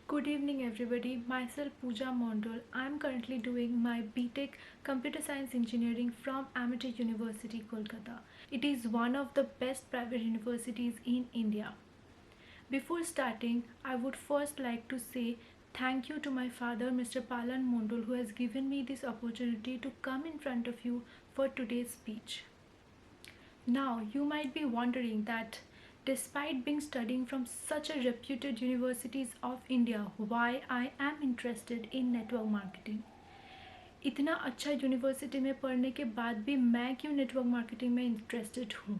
Good evening, everybody. Myself Pooja Mondol. I am currently doing my BTech Computer Science Engineering from Amity University, Kolkata. It is one of the best private universities in India. Before starting, I would first like to say thank you to my father, Mr. Palan Mondol, who has given me this opportunity to come in front of you for today's speech. Now, you might be wondering that despite being studying from such a reputed universities of India, why I am interested in network marketing. इतना अच्छा university में पढ़ने के बाद भी मैं क्यों network marketing में इंटरेस्टेड हूँ?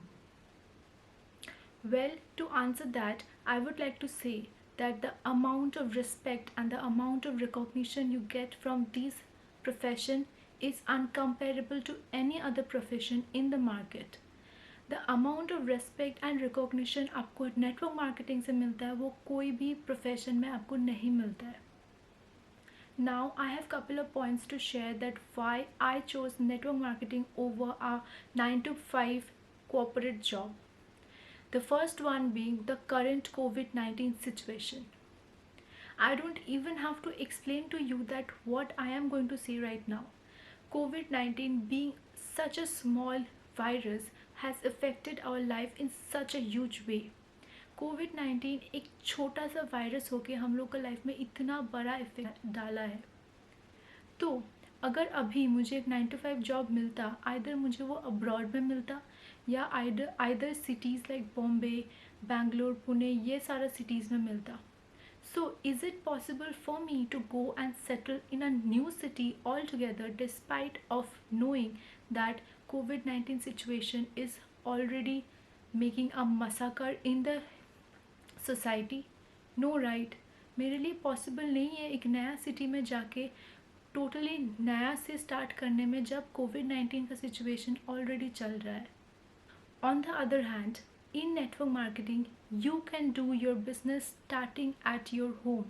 Well, to answer that, I would like to say that the amount of respect and the amount of recognition you get from this profession is uncomparable to any other profession in the market. The amount of respect and recognition आपको network marketing से मिलता है वो कोई भी profession में आपको नहीं मिलता है. Now I have couple of points to share that why I chose network marketing over a 9 to 5 corporate job. The first one being the current COVID-19 situation. I don't even have to explain to you that what I am going to say right now. COVID-19 being such a small virus has affected our life in such a huge way. कोविड-19 एक छोटा सा virus होके हम लोग का life में इतना बड़ा इफेक्ट डाला है. तो अगर अभी मुझे एक 9 to 5 जॉब मिलता, आइदर मुझे वो अब्रॉड में मिलता या either cities like Bombay, Bangalore, Pune ये सारा सिटीज़ में मिलता. So, is it possible for me to go and settle in a new city altogether despite of knowing that COVID-19 situation is already making a massacre in the society? No, right? मेरे लिए possible नहीं है एक नया city में जाके totally नया से स्टार्ट करने में जब कोविड-19 का सिचुएशन ऑलरेडी चल रहा है. On the other hand, in network marketing, you can do your business starting at your home.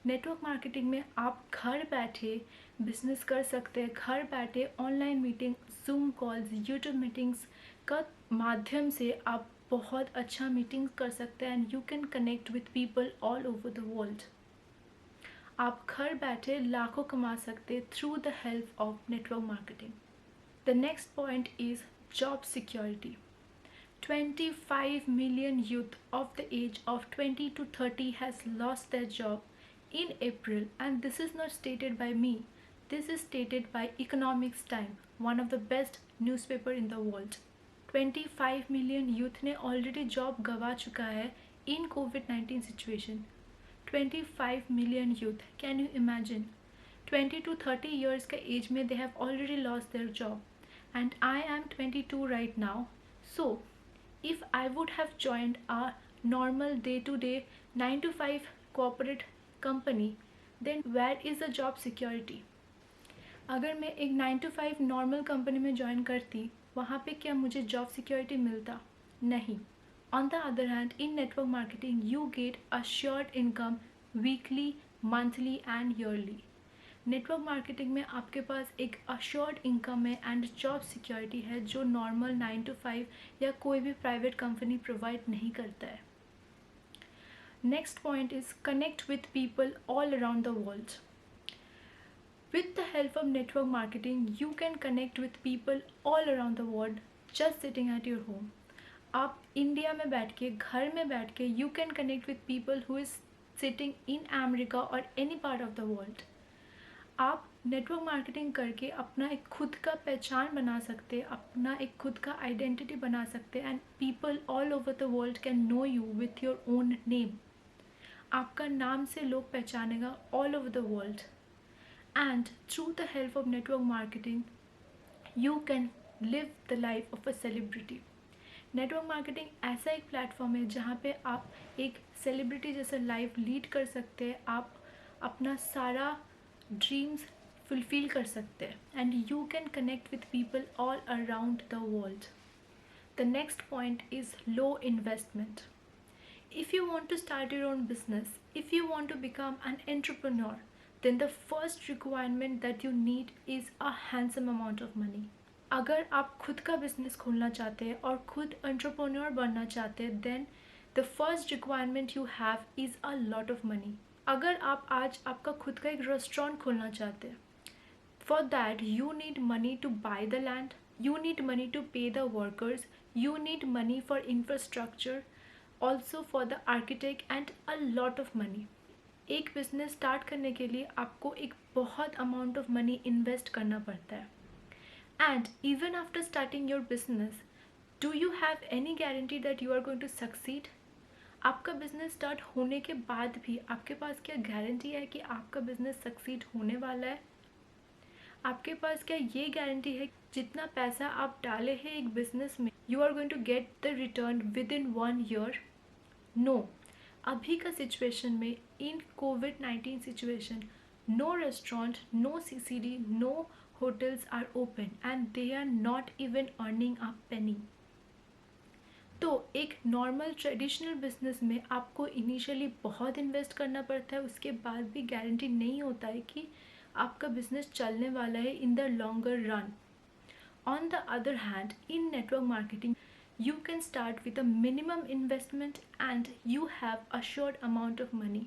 Network marketing में आप घर बैठे बिजनेस कर सकते हैं. घर बैठे online meeting, zoom calls, YouTube meetings का माध्यम से आप बहुत अच्छा मीटिंग कर सकते हैं and you can connect with people all over the world. आप घर बैठे लाखों कमा सकते through the help of network marketing. The next point is job security. 25 million youth of the age of 20 to 30 has lost their job in April, and this is not stated by me. This is stated by Economics Time, one of the best newspaper in the world. 25 million youth ने already job गवा चुका है in COVID-19 situation. 25 million youth. Can you imagine? 20 to 30 years का age में they have already lost their job, and I am 22 right now. So if I would have joined a normal day-to-day 9 to 5 corporate company, then where is the job security? अगर मैं एक 9 to 5 normal company में join करती, वहाँ पे क्या मुझे job security मिलता? नहीं. On the other hand, in network marketing, you get assured income weekly, monthly and yearly. Network marketing में आपके पास एक अश्योर्ड इनकम है एंड जॉब सिक्योरिटी है जो नॉर्मल 9 to 5 या कोई भी प्राइवेट कंपनी प्रोवाइड नहीं करता है. Next point is connect with people all around the world. With the help of network marketing you can connect with people all around the world just sitting at your home. आप India में बैठ के, घर में बैठ के you can connect with people who is sitting in America और any part of the world. आप नेटवर्क मार्केटिंग करके अपना एक खुद का पहचान बना सकते, अपना एक खुद का आइडेंटिटी बना सकते and people all over the world can know you with your own name. आपका नाम से लोग पहचानेगा all over the world. And through the help of network marketing you can live the life of a celebrity. Network marketing ऐसा एक platform है जहाँ पे आप एक सेलिब्रिटी जैसा लाइफ लीड कर सकते हैं. आप अपना सारा ड्रीम्स फुलफिल कर सकते हैं and you can connect with people all around the world. The next point is low investment. If you want to start your own business, if you want to become an entrepreneur, then the first requirement that you need is a handsome amount of money. अगर आप खुद का business खोलना चाहते हैं और खुद entrepreneur बनना चाहते हैं, then the first requirement you have is a lot of money. अगर आप आज आपका खुद का एक रेस्टोरेंट खोलना चाहते हैं, for that you need money to buy the land, you need money to pay the workers, you need money for infrastructure, also for the architect and a lot of money. एक business start करने के लिए आपको एक बहुत amount of money invest करना पड़ता है. And even after starting your business, do you have any guarantee that you are going to succeed? आपका बिजनेस स्टार्ट होने के बाद भी आपके पास क्या गारंटी है कि आपका बिजनेस सक्सीड होने वाला है? आपके पास क्या ये गारंटी है जितना पैसा आप डाले हैं एक बिजनेस में, you are going to get the return within 1 year? No. अभी का सिचुएशन में, इन कोविड-19 situation, no restaurant, no CCD, no hotels are open and they are not even earning a penny. तो एक normal traditional business में आपको initially बहुत invest करना पड़ता है, उसके बाद भी गारंटी नहीं होता है कि आपका बिजनेस चलने वाला है in the longer run. On the other hand, in network marketing you can start with a minimum investment and you have assured amount of money.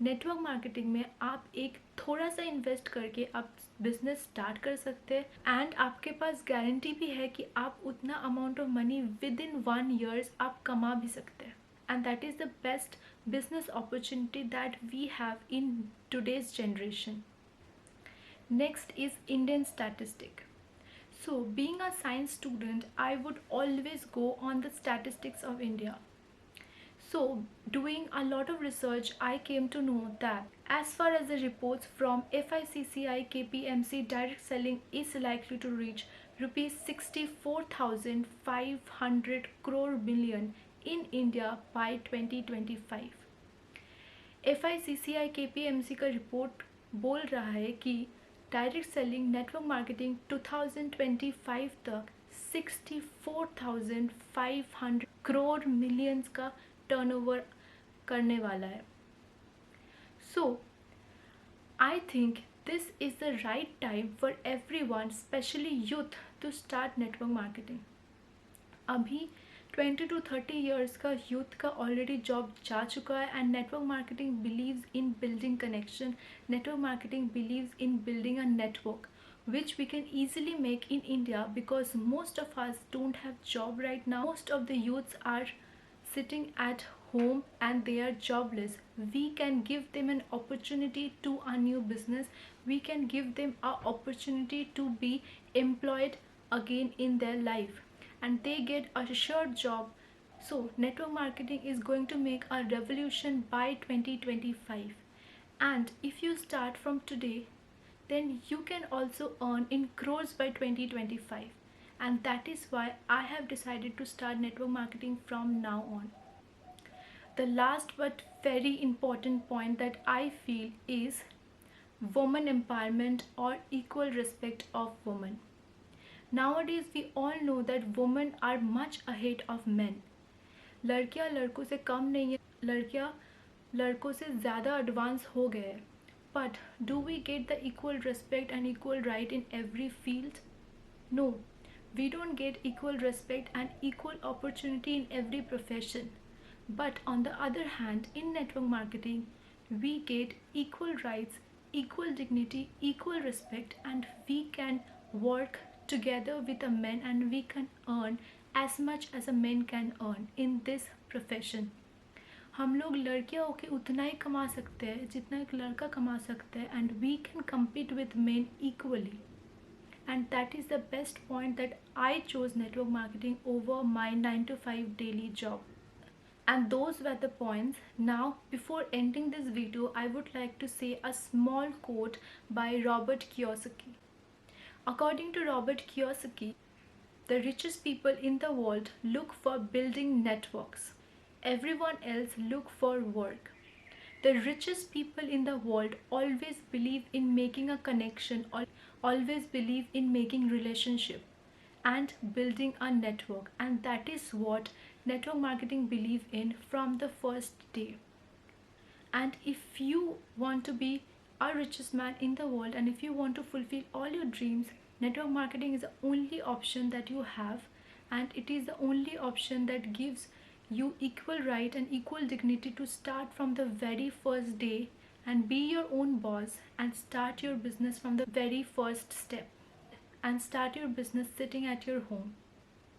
Network marketing में आप एक थोड़ा सा इन्वेस्ट करके आप बिजनेस स्टार्ट कर सकते हैं एंड आपके पास गारंटी भी है कि आप उतना amount of money within 1 year आप कमा भी सकते हैं. And that is the best business opportunity that we have in today's generation. Next is Indian statistic. So, being a science student, I would always go on the statistics of India. So, doing a lot of research, I came to know that as far as the reports from FICCI KPMC, direct selling is likely to reach rupees 64,500 crore billion in India by 2025. FICCI KPMC का report बोल रहा है कि direct selling network marketing 2025 तक 64,500 crore millions का turnover करने वाला है. So I think this is the right time for everyone, specially youth, to start network marketing. अभी 20 to 30 years का यूथ का ऑलरेडी जॉब जा चुका है and network marketing believes in building connection. Network marketing believes in building a network which we can easily make in India because most of us don't have job right now. Most of the youths are sitting at home and they are jobless. We can give them an opportunity to a new business. We can give them an opportunity to be employed again in their life and they get a assured job. So network marketing is going to make a revolution by 2025. And if you start from today, then you can also earn in crores by 2025. And that is why I have decided to start network marketing from now on. The last but very important point that I feel is women empowerment or equal respect of women. Nowadays we all know that women are much ahead of men. लड़कियां लड़कों से कम नहीं है, लड़कियां लड़कों से ज़्यादा advance हो गए हैं. But do we get the equal respect and equal right in every field? No, we don't get equal respect and equal opportunity in every profession. But on the other hand, in network marketing, we get equal rights, equal dignity, equal respect, and we can work together with a man and we can earn as much as a man can earn in this profession. हम लोग लड़कियां होके उतना ही कमा सकते हैं जितना एक लड़का कमा सकता है and we can compete with men equally. And that is the best point that I chose network marketing over my 9 to 5 daily job. And those were the points. Now, before ending this video, I would like to say a small quote by Robert Kiyosaki. According to Robert Kiyosaki, the richest people in the world look for building networks. Everyone else look for work. The richest people in the world always believe in making a connection, or always believe in making relationship and building a network, and that is what network marketing believe in from the first day. And if you want to be a richest man in the world and if you want to fulfill all your dreams, network marketing is the only option that you have, and it is the only option that gives you equal right and equal dignity to start from the very first day and be your own boss and start your business from the very first step and start your business sitting at your home.